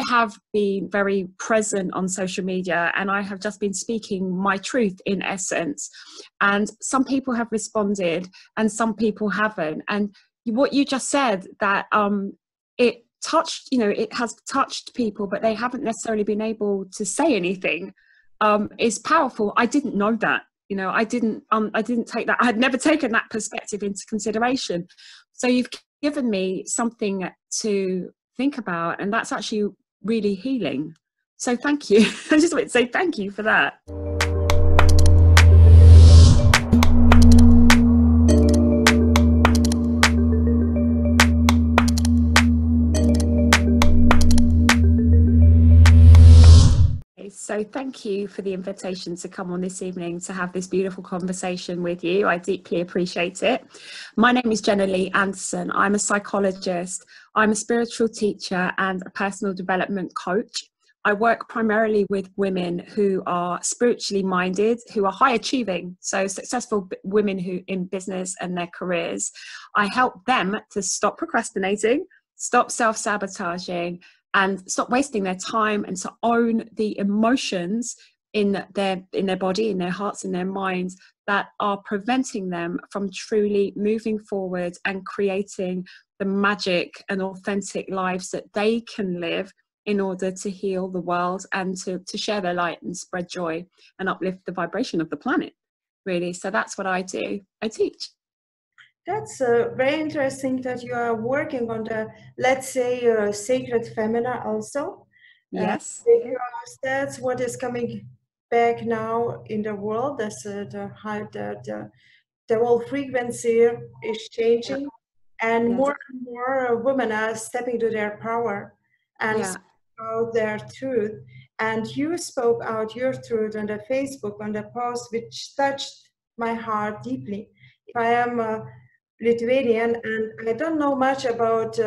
have been very present on social media, and I have just been speaking my truth in essence. And some people have responded and some people haven't. And what you just said, that it touched, it has touched people, but they haven't necessarily been able to say anything, is powerful. I didn't know that. I didn't take that. I had never taken that perspective into consideration. So you've given me something to think about, and that's actually really healing. So thank you. I just want to say thank you for that. So thank you for the invitation to come on this evening to have this beautiful conversation with you. I deeply appreciate it. My name is Jenna Lee Anderson. I'm a psychologist. I'm a spiritual teacher and a personal development coach. I work primarily with women who are spiritually minded, who are high achieving, so successful women who in business and their careers. I help them to stop procrastinating, stop self-sabotaging, and stop wasting their time, and to own the emotions in their body, in their hearts, in their minds, that are preventing them from truly moving forward and creating the magic and authentic lives that they can live in order to heal the world and to share their light and spread joy and uplift the vibration of the planet, really. So that's what I do. I teach. That's very interesting that you are working on the, let's say, sacred feminine also. Yes. Because that's what is coming back now in the world. That's the whole frequency is changing, and more and more women are stepping to their power and speak out their truth. And you spoke out your truth on the Facebook, on the post, which touched my heart deeply. I am Lithuanian, and I don't know much about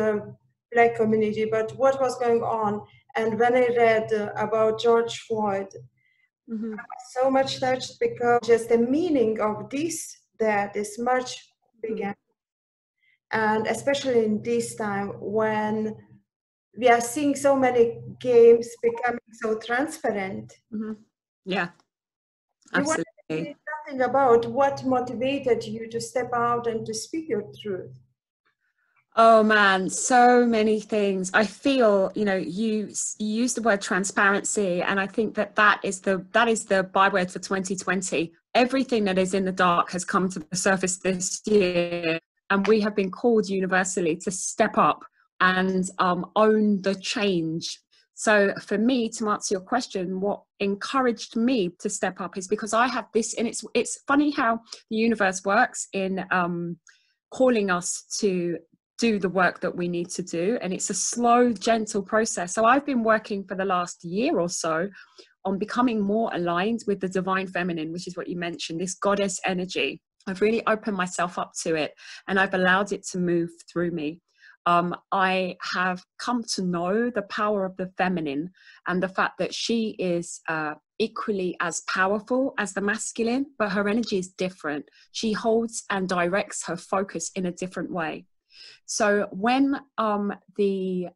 Black community, but what was going on. And when I read about George Floyd, I was so much touched, because just the meaning of that is much bigger. And especially in this time when we are seeing so many games becoming so transparent. Yeah, absolutely. You want to say something about what motivated you to step out and to speak your truth? Oh man, so many things. I feel, you use the word transparency, and I think that is the byword for 2020. Everything that is in the dark has come to the surface this year, and we have been called universally to step up and own the change. So for me, to answer your question, what encouraged me to step up is because I have this, and it's funny how the universe works in calling us to do the work that we need to do. And it's a slow, gentle process. So I've been working for the last year or so on becoming more aligned with the divine feminine, which is what you mentioned, this goddess energy. I've really opened myself up to it, and I've allowed it to move through me. I have come to know the power of the feminine, and the fact that she is equally as powerful as the masculine, but her energy is different. She holds and directs her focus in a different way. So when the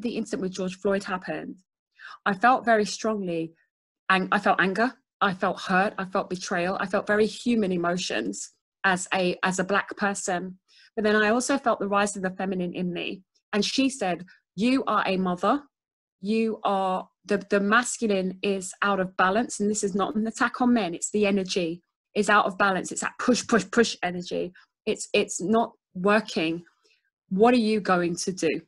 incident with George Floyd happened, I felt very strongly, and I felt anger, I felt hurt, I felt betrayal, I felt very human emotions as a Black person. But then I also felt the rise of the feminine in me. And she said, you are a mother. You are, the masculine is out of balance. And this is not an attack on men. It's the energy is out of balance. It's that push, push, push energy. It's not working. What are you going to do?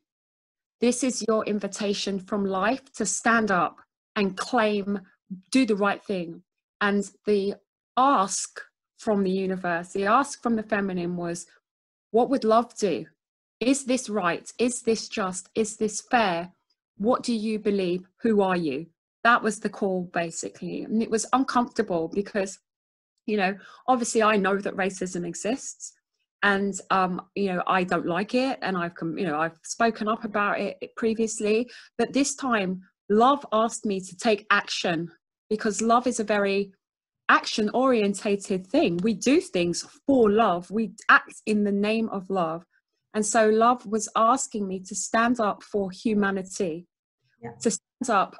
This is your invitation from life to stand up and claim, do the right thing. And the ask from the universe, the ask from the feminine was, what would love do? Is this right? Is this just? Is this fair? What do you believe? Who are you? That was the call, basically. And it was uncomfortable because, obviously I know that racism exists, and, I don't like it. And I've spoken up about it previously, but this time love asked me to take action, because love is a very action orientated thing. We do things for love. We act in the name of love. And so love was asking me to stand up for humanity, to stand up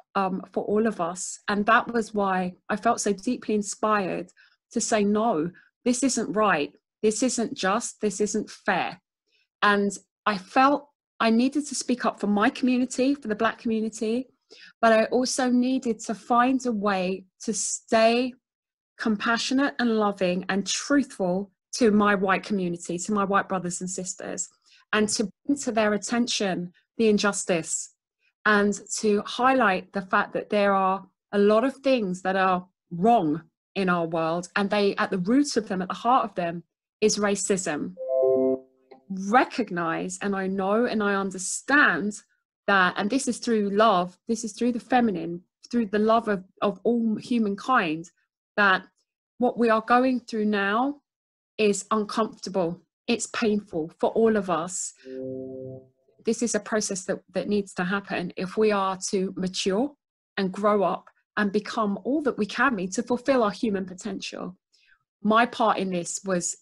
for all of us. And that was why I felt so deeply inspired to say, no, this isn't right. This isn't just, this isn't fair. And I felt I needed to speak up for my community, for the Black community, but I also needed to find a way to stay compassionate and loving and truthful to my white community, to my white brothers and sisters, and to bring to their attention the injustice and to highlight the fact that there are a lot of things that are wrong in our world, and they, at the root of them, at the heart of them, is racism. Recognize, and I know and I understand that, and this is through love, this is through the feminine, through the love of all humankind, that what we are going through now is uncomfortable. It's painful for all of us. This is a process that needs to happen if we are to mature and grow up and become all that we can be to fulfill our human potential. My part in this was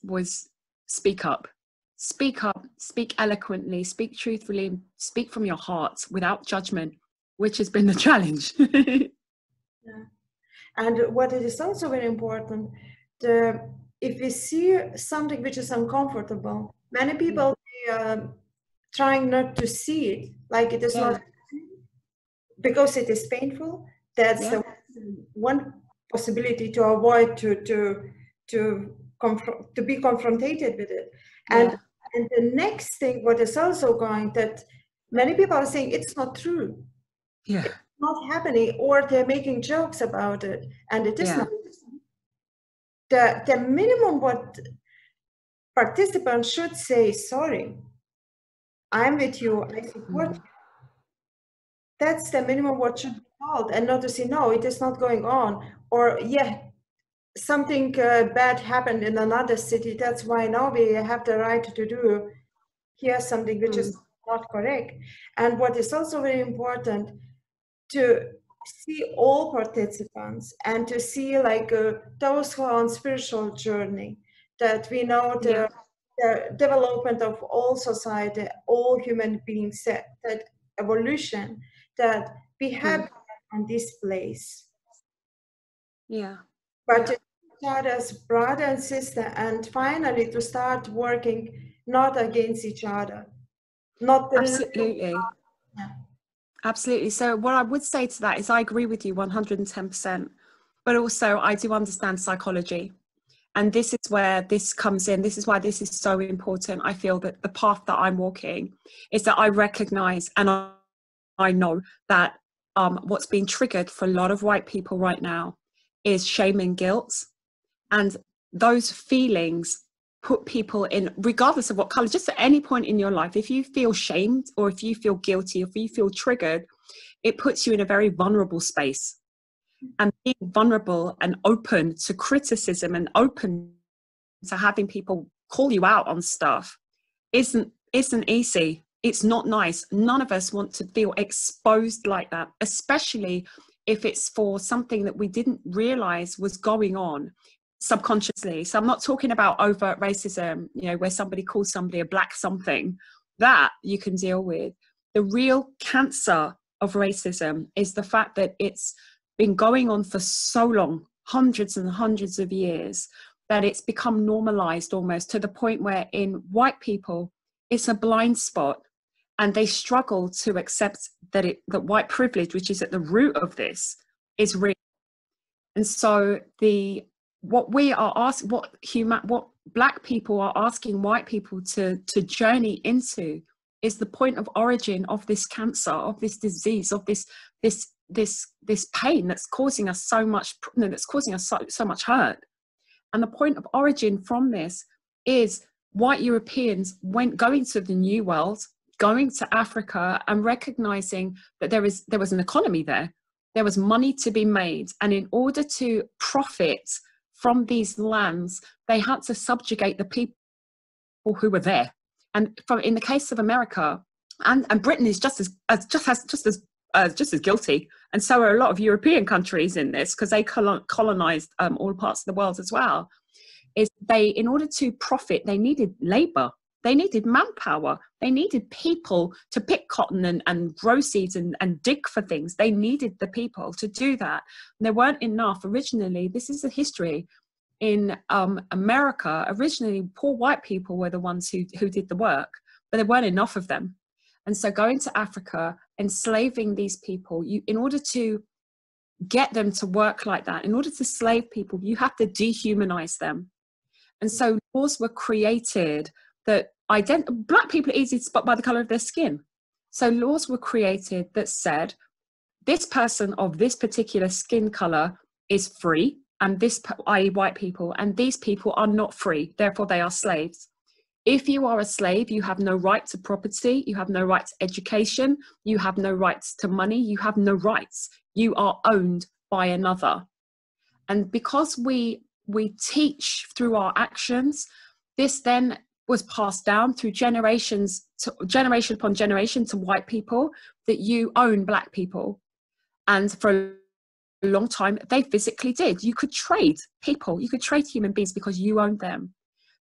speak up. Speak up, speak eloquently, speak truthfully, speak from your heart without judgment, which has been the challenge. Yeah. And what it is also very important, if we see something which is uncomfortable, many people trying not to see it, like it is not, because it is painful. That's the one possibility to avoid to be confronted with it. And the next thing, what is also going, that many people are saying it's not true. Yeah. It's not happening, or they're making jokes about it, and it is not. The minimum what participants should say, sorry, I'm with you, I support you. That's the minimum what should be told, and not to say, no, it is not going on, or something bad happened in another city, that's why now we have the right to do here something which is not correct. And what is also very important, to see all participants and to see like those who are on spiritual journey, that we know the development of all society, all human beings, that evolution, that we have on this place. But to start as brother and sister, and finally to start working not against each other. Absolutely. Absolutely. So what I would say to that is I agree with you 110%, but also I do understand psychology. And this is where this comes in. This is why this is so important. I feel that the path that I'm walking is that I recognize and I know that what's being triggered for a lot of white people right now is shame and guilt. And those feelings put people in, regardless of what color, just at any point in your life, if you feel shamed or if you feel guilty, if you feel triggered, it puts you in a very vulnerable space. And being vulnerable and open to criticism and open to having people call you out on stuff isn't easy. It's not nice. None of us want to feel exposed like that, especially if it's for something that we didn't realize was going on subconsciously. So I'm not talking about overt racism, where somebody calls somebody a black something. That you can deal with. The real cancer of racism is the fact that it's been going on for so long, hundreds and hundreds of years, that it's become normalized almost to the point where in white people, it's a blind spot, and they struggle to accept that white privilege, which is at the root of this, is real. And so what black people are asking white people to journey into is the point of origin of this cancer, of this disease, of this pain that's causing us so much, that's causing us so much hurt. And the point of origin from this is white Europeans going to the New World, going to Africa, and recognizing that there was an economy there. There was money to be made. And in order to profit from these lands, they had to subjugate the people who were there. And in the case of America, and Britain is just as guilty, and so are a lot of European countries in this, because they colonized all parts of the world as well. In order to profit, they needed labor. They needed manpower. They needed people to pick cotton and grow seeds and dig for things. They needed the people to do that. And there weren't enough. Originally, this is the history in America. Originally, poor white people were the ones who did the work, but there weren't enough of them. And so going to Africa, enslaving these people, in order to get them to work like that, in order to slave people, you have to dehumanize them. And so laws were created that black people are easy to spot by the color of their skin. So laws were created that said, this person of this particular skin color is free, and this, i.e. white people, and these people are not free, therefore they are slaves. If you are a slave, you have no right to property, you have no right to education, you have no rights to money, you have no rights. You are owned by another. And because we teach through our actions, this then was passed down through generation upon generation to white people, that you own black people. And for a long time, they physically did. You could trade people, you could trade human beings because you owned them.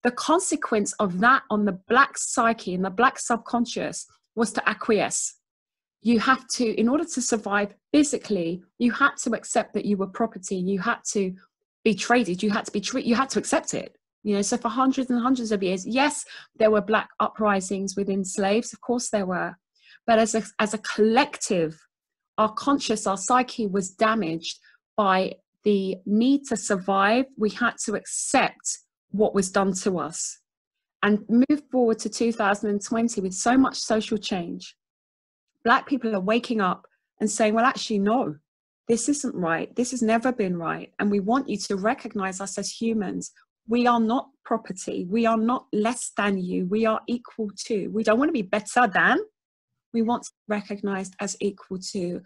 The consequence of that on the black psyche and the black subconscious was to acquiesce. You have to, in order to survive physically, you had to accept that you were property. You had to be traded. You had to accept it. You know, so for hundreds and hundreds of years, yes, there were black uprisings within slaves. Of course there were. But as a collective, our conscious, our psyche was damaged by the need to survive. We had to accept what was done to us and move forward to 2020 with so much social change. Black people are waking up and saying, well, actually, no, this isn't right. This has never been right. And we want you to recognize us as humans. We are not property. We are not less than you. We are equal to. We don't want to be better than. We want to be recognized as equal to.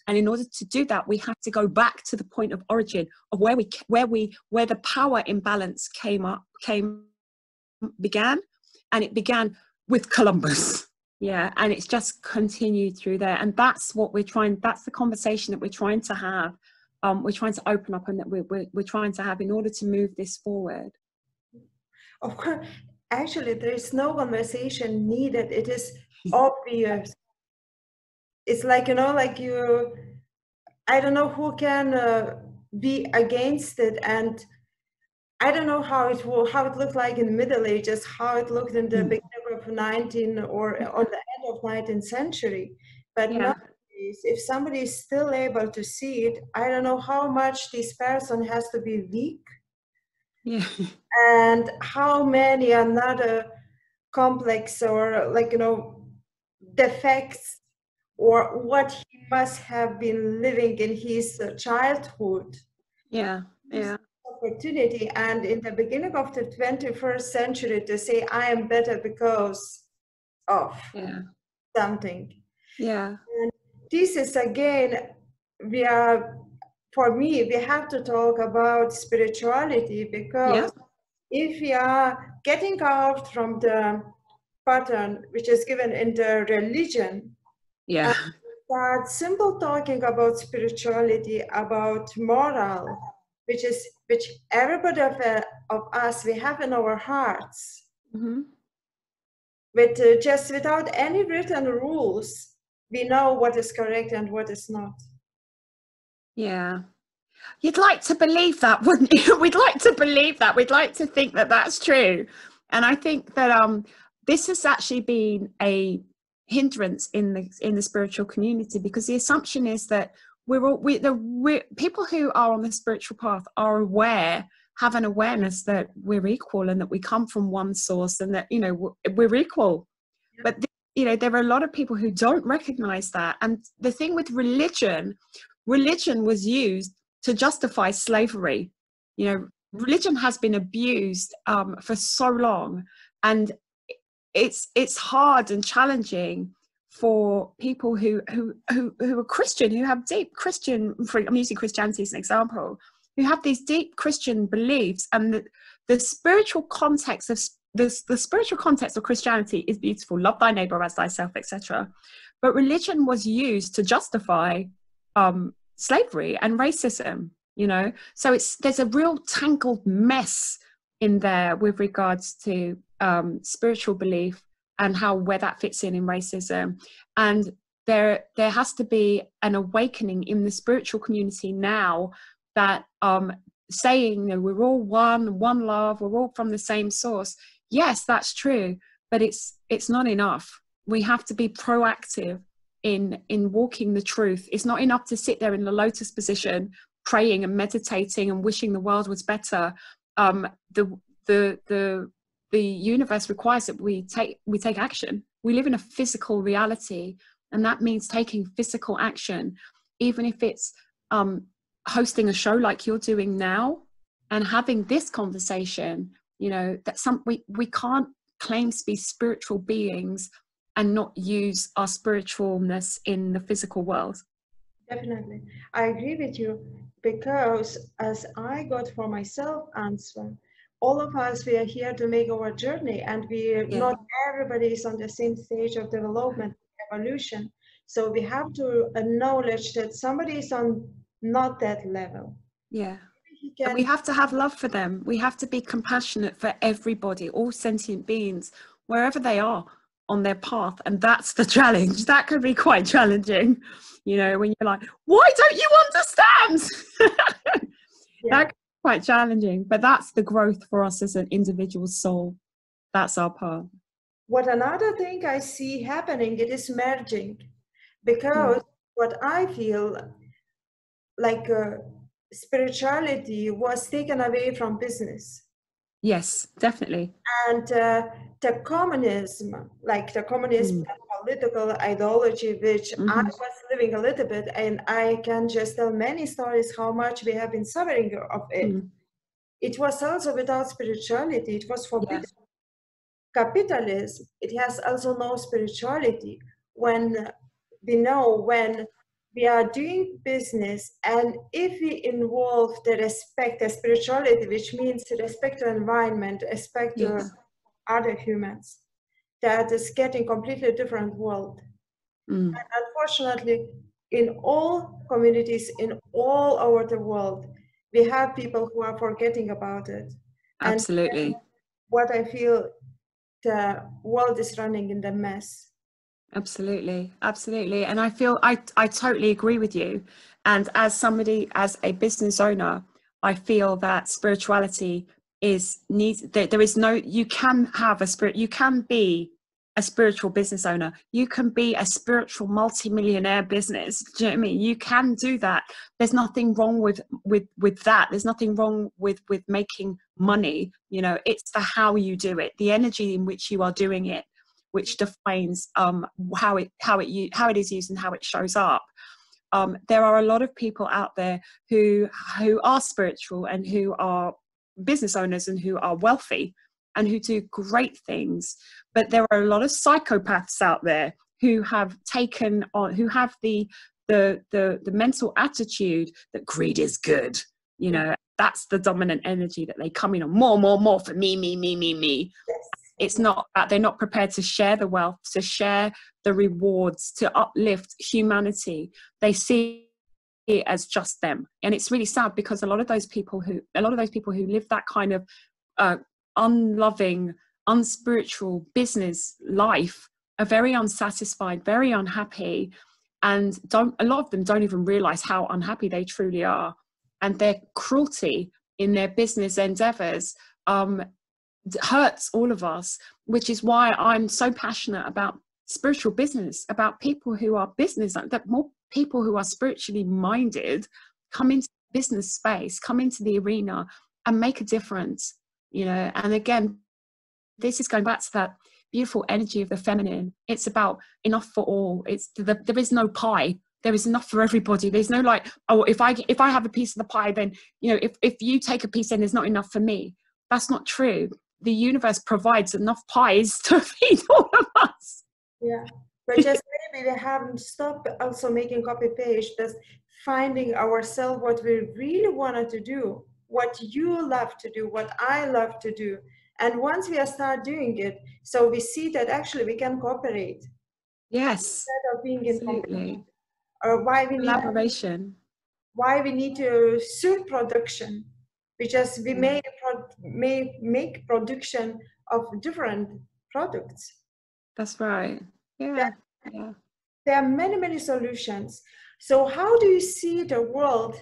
And in order to do that, we have to go back to the point of origin of where the power imbalance began, and it began with Columbus. Yeah, and it's just continued through there, and that's what we're trying. That's the conversation that we're trying to have. We're trying to open up, and that we're trying to have in order to move this forward. Of course, actually, there is no conversation needed. It is obvious. It's like, you know, like I don't know who can be against it, and I don't know how it looked like in the Middle Ages, how it looked in the beginning of 19 or on the end of 19th century. But nowadays, if somebody is still able to see it, I don't know how much this person has to be weak. Yeah. And how many another complex or, like, you know, defects or what he must have been living in his childhood. Yeah, yeah. Opportunity, and in the beginning of the 21st century, to say I am better because of something. Yeah. And this is again, for me, we have to talk about spirituality, because if we are getting out from the pattern which is given in the religion, and start simple talking about spirituality, about moral, which everybody of us, we have in our hearts, but just without any written rules, we know what is correct and what is not. Yeah. You'd like to believe that, wouldn't you? We'd like to believe that. We'd like to think that that's true. And I think that this has actually been a hindrance in the spiritual community, because the assumption is that people who are on the spiritual path are have an awareness that we're equal and that we come from one source, and that, you know, we're equal. But you know, there are a lot of people who don't recognize that. And the thing with religion was used to justify slavery. You know, religion has been abused for so long, and it's hard and challenging for people who are Christian, who have deep Christian, I'm using Christianity as an example, who have these deep Christian beliefs, and the spiritual context of the spiritual context of Christianity is beautiful. Love thy neighbor as thyself, etc. But religion was used to justify slavery and racism. You know, so there's a real tangled mess in there with regards to spiritual belief and where that fits in racism. And there has to be an awakening in the spiritual community now that saying that we're all one love, we're all from the same source. Yes, that's true, but it's not enough. We have to be proactive in walking the truth. It's not enough to sit there in the lotus position praying and meditating and wishing the world was better. The universe requires that we take action. We live in a physical reality, and that means taking physical action, even if it's hosting a show like you're doing now and having this conversation. You know, that we can't claim to be spiritual beings and not use our spiritualness in the physical world. Definitely. I agree with you, because as I got for myself answer, all of us, we are here to make our journey, and not everybody is on the same stage of development, evolution. So we have to acknowledge that somebody is on not that level. Yeah. And we have to have love for them. We have to be compassionate for everybody, all sentient beings, wherever they are on their path. And that's the challenge. That can be quite challenging, you know, when you're like, why don't you understand? That can be quite challenging, but that's the growth for us as an individual soul. That's our part. What another thing I see happening, it is merging, because what I feel like spirituality was taken away from business. Yes, definitely. And the communism, like the communist political ideology, which I was living a little bit, and I can just tell many stories how much we have been suffering of it. It was also without spirituality. It was forbidden. Capitalism, it has also no spirituality. When we are doing business, and if we involve the respect, the spirituality, which means respect to environment, respect to other humans, that is getting completely different world. And unfortunately, in all communities, in all over the world, we have people who are forgetting about it. Absolutely. And what I feel, the world is running in the mess. Absolutely. And I feel I totally agree with you. And as a business owner, I feel that spirituality is needed. There is no, you can have you can be a spiritual business owner. You can be a spiritual multimillionaire business. Do you know what I mean? You can do that. There's nothing wrong with that. There's nothing wrong with making money. You know, it's the how you do it, the energy in which you are doing it, which defines how it is used and how it shows up. There are a lot of people out there who are spiritual and who are business owners and who are wealthy and who do great things, but there are a lot of psychopaths out there who have taken on, who have the mental attitude that greed is good. You know, that's the dominant energy that they come in on, more for me. It's not that they're not prepared to share the wealth, to share the rewards, to uplift humanity. They see it as just them. And it's really sad, because a lot of those people who live that kind of unloving, unspiritual business life are very unsatisfied, very unhappy, and a lot of them don't even realize how unhappy they truly are. And their cruelty in their business endeavors hurts all of us, which is why I'm so passionate about spiritual business, about people who are that more people who are spiritually minded come into the business space, come into the arena and make a difference, you know. And again, this is going back to that beautiful energy of the feminine. It's about enough for all. There is no pie. There is enough for everybody. There's no like, oh, if I have a piece of the pie, then, you know, if you take a piece, then there's not enough for me. That's not true. The universe provides enough pies to feed all of us. Yeah, but just maybe we haven't stopped also making copy paste, just finding ourselves what we really wanted to do, what you love to do, what I love to do. And once we start doing it, so we see that actually we can cooperate. Yes. Instead of being in competition. Or why we collaboration. Why we need to suit production. We made may make production of different products. That's right. Yeah. Yeah. There are many, many solutions. So how do you see the world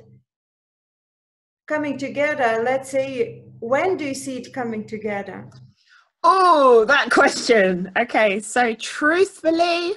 coming together? Let's say, when do you see it coming together? Oh, that question. Okay, so truthfully,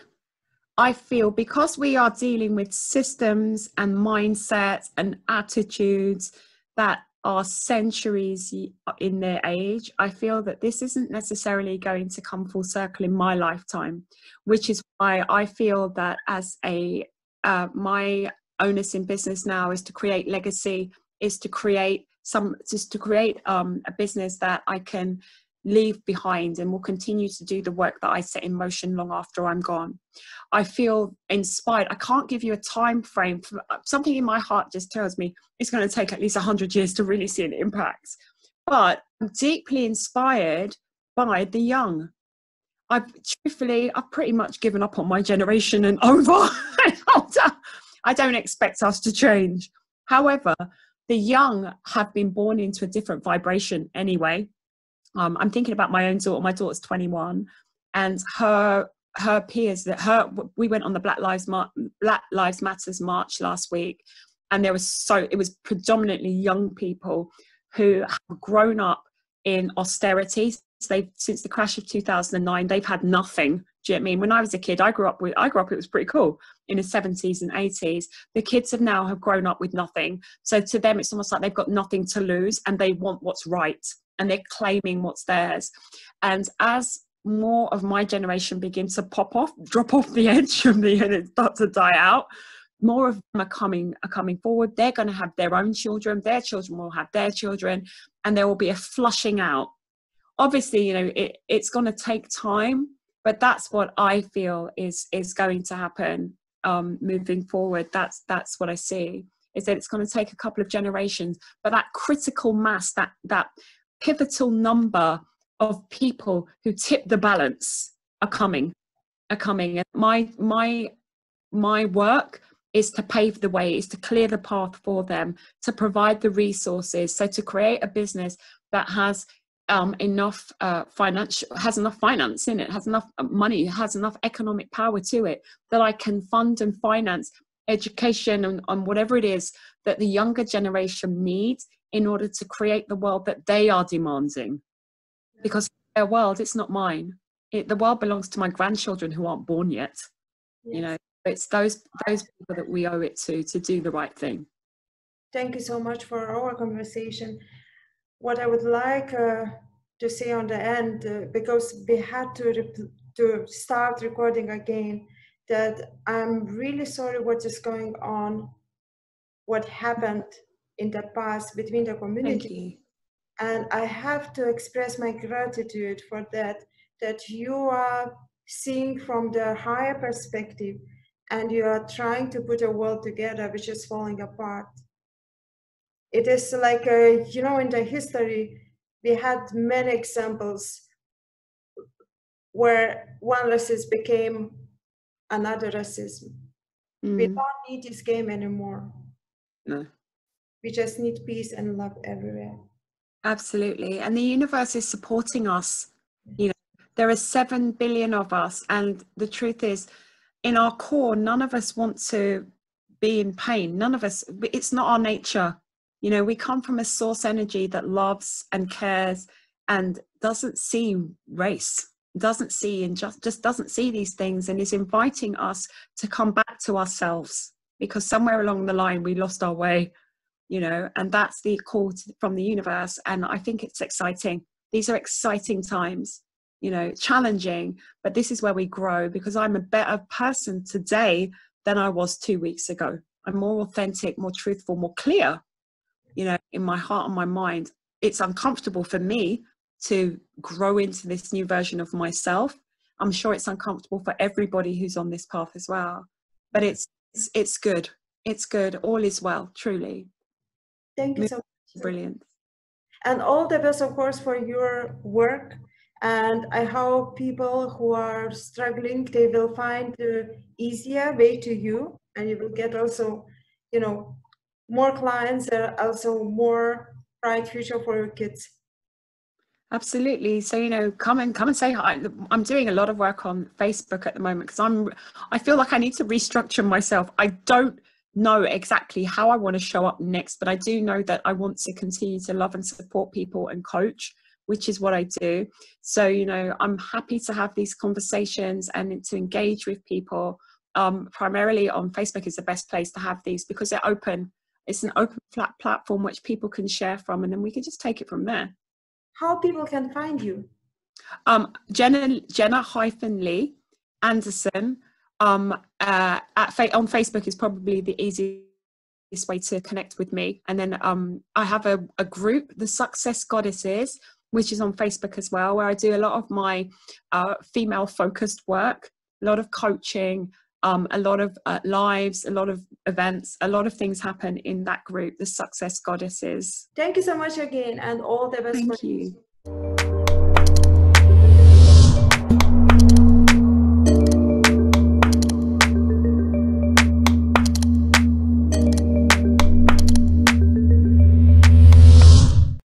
I feel because we are dealing with systems and mindsets and attitudes that are centuries in their age, I feel that this isn't necessarily going to come full circle in my lifetime, which is why I feel that as my onus in business now is to create legacy, is to create a business that I can leave behind and will continue to do the work that I set in motion long after I'm gone. I feel inspired. I can't give you a time frame. Something in my heart just tells me it's going to take at least 100 years to really see an impact. But I'm deeply inspired by the young. I've pretty much given up on my generation and over. I don't expect us to change. However, the young have been born into a different vibration anyway. I'm thinking about my own daughter. My daughter's 21, and her peers we went on the Black Lives Matters march last week, and it was predominantly young people who have grown up in austerity. Since the crash of 2009, they've had nothing. Do you know what I mean? When I was a kid, I grew up, it was pretty cool in the 70s and 80s. The kids have grown up with nothing. So to them, it's almost like they've got nothing to lose and they want what's right and they're claiming what's theirs. And as more of my generation begin to drop off the edge and start to die out, more of them are coming forward. They're going to have their own children. Their children will have their children, and there will be a flushing out. Obviously, it's going to take time, but that's what I feel is going to happen moving forward. That's what I see, is that it's going to take a couple of generations, but that critical mass, that pivotal number of people who tip the balance are coming. And my work is to pave the way, is to clear the path for them, to provide the resources, so to create a business that has enough finance in it, has enough money, has enough economic power to it, that I can fund and finance education and whatever it is that the younger generation needs in order to create the world that they are demanding. Because their world, it's not mine. The world belongs to my grandchildren who aren't born yet. Yes. It's those people that we owe it to do the right thing. Thank you so much for our conversation. What I would like to say on the end, because we had to start recording again, that I'm really sorry what is going on, what happened in the past between the community. Thank you. And I have to express my gratitude for that you are seeing from the higher perspective and you are trying to put a world together which is falling apart. It is like, in the history, we had many examples where one racism became another racism. We don't need this game anymore. No. We just need peace and love everywhere. Absolutely. And the universe is supporting us. There are 7 billion of us. And the truth is, in our core, none of us want to be in pain. None of us, it's not our nature. We come from a source energy that loves and cares and doesn't see race, doesn't see and just doesn't see these things, and is inviting us to come back to ourselves, because somewhere along the line we lost our way, and that's the call from the universe. And I think it's exciting. These are exciting times, challenging, but this is where we grow, because I'm a better person today than I was 2 weeks ago. I'm more authentic, more truthful, more clear. In my heart and my mind. It's uncomfortable for me to grow into this new version of myself. I'm sure it's uncomfortable for everybody who's on this path as well. But it's good. It's good. All is well, truly. Thank you so much. Brilliant. And all the best, of course, for your work. And I hope people who are struggling, they will find the easier way to you, and you will get also, more clients, and also more bright future for your kids. Absolutely. So, come and say hi. I'm doing a lot of work on Facebook at the moment because I feel like I need to restructure myself. I don't know exactly how I want to show up next, but I do know that I want to continue to love and support people and coach, which is what I do. So, I'm happy to have these conversations and to engage with people. Primarily on Facebook is the best place to have these because it's an open flat platform which people can share from, and then we can just take it from there. How people can find you? Jenna-Lee Anderson on Facebook is probably the easiest way to connect with me. And then I have a group, the Success Goddesses, which is on Facebook as well, where I do a lot of my female focused work, a lot of coaching, a lot of lives, a lot of events, a lot of things happen in that group, the Success Goddesses. Thank you so much again, and all the best. Thank you.